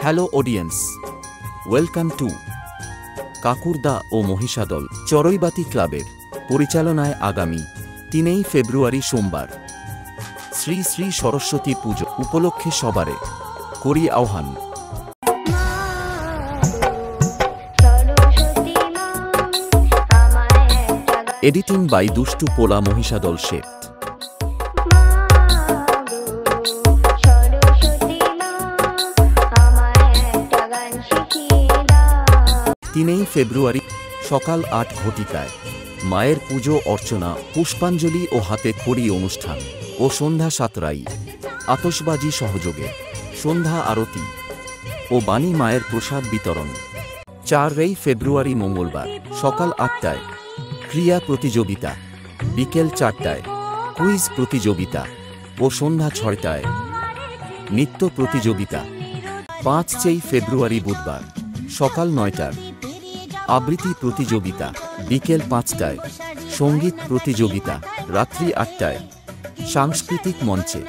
Hello audience, welcome to কাকুরদা ও মহিষাদল চড়ইবাতি ক্লাবের পরিচালনায় আগামী ৩ ফেব্রুয়ারি সোমবার শ্রী শ্রী সরস্বতী পুজো উপলক্ষে সবারে করি আহ্বান। এডিটিং বাই দুষ্টু পোলা মহিষাদল শেঠ। ৩ ফেব্রুয়ারি সকাল ৮ ঘটিকায় মায়ের পুজো অর্চনা, পুষ্পাঞ্জলি ও হাতে খড়ি অনুষ্ঠান ও সন্ধ্যা ৭টায় আতশবাজি সহযোগে সন্ধ্যা আরতি ও বাণী মায়ের প্রসাদ বিতরণ। ৪ ফেব্রুয়ারি মঙ্গলবার সকাল ৮টায় ক্রীড়া প্রতিযোগিতা, বিকেল ৪টায় কুইজ প্রতিযোগিতা ও সন্ধ্যা ৬টায় নৃত্য প্রতিযোগিতা। ৫ ফেব্রুয়ারি বুধবার সকাল ৯টায় আবৃত্তি প্রতিযোগিতা, বিকেল ৫টায় সঙ্গীত প্রতিযোগিতা, রাত্রি ৮টায় সাংস্কৃতিক মঞ্চে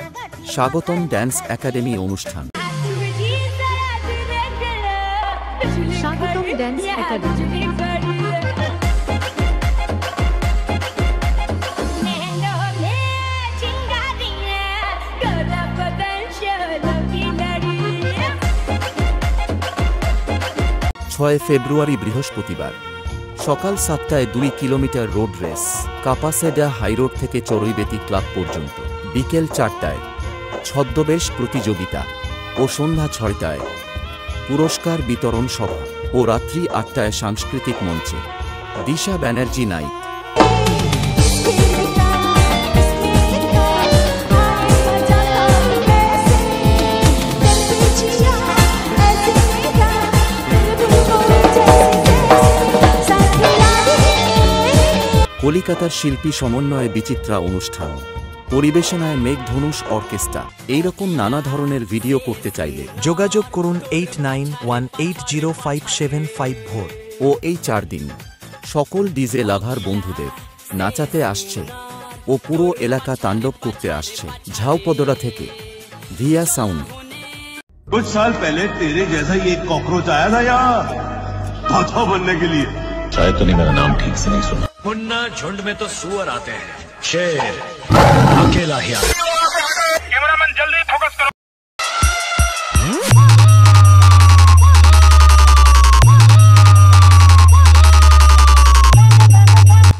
স্বাগতম ড্যান্স একাডেমি অনুষ্ঠান। স্বাগতম ড্যান্স একাডেমি। ছয় ফেব্রুয়ারি বৃহস্পতিবার সকাল ৭টায় ২ কিলোমিটার রোড রেস, কাপাসেডা হাইরোড থেকে চড়ইবেতি ক্লাব পর্যন্ত। বিকেল ৪টায় ছদ্মবেশ প্রতিযোগিতা ও সন্ধ্যা ৬টায় পুরস্কার বিতরণ সভা ও রাত্রি ৮টায় সাংস্কৃতিক মঞ্চে দিশা ব্যানার্জি নাইট। কলিকাতার শিল্পী সমন্বয়ে বিচিত্রা অনুষ্ঠান, পরিবেশনায় মেঘধনুষ অর্কেস্ট্রা। এইরকম নানা ধরনের ভিডিও করতে চাইলে যোগাযোগ করুন 8918057554। ও এই ৪ দিন সকল ডিজে লাভার বন্ধুদের নাচাতে আসছে ও পুরো এলাকা তাণ্ডব করতে আসছে ঝাউপদরা থেকে ভিয়া সাউন্ড। कुछ साल पहले तेरे जैसा ही एक कॉकरोच आया था यहाँ पाथा बनने के लिए। शायद तो नहीं, मेरा नाम ठीक से नहीं सुना। मुन्ना झुंड में तो सुअर आते हैं, शेर अकेला ही आता है। कैमरामैन जल्दी फोकस करो।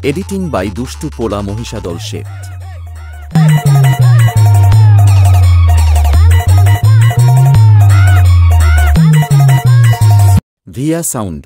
এডিটিং বাই দুষ্টু পোলা মহিষাদল শেঠ। Villa sound.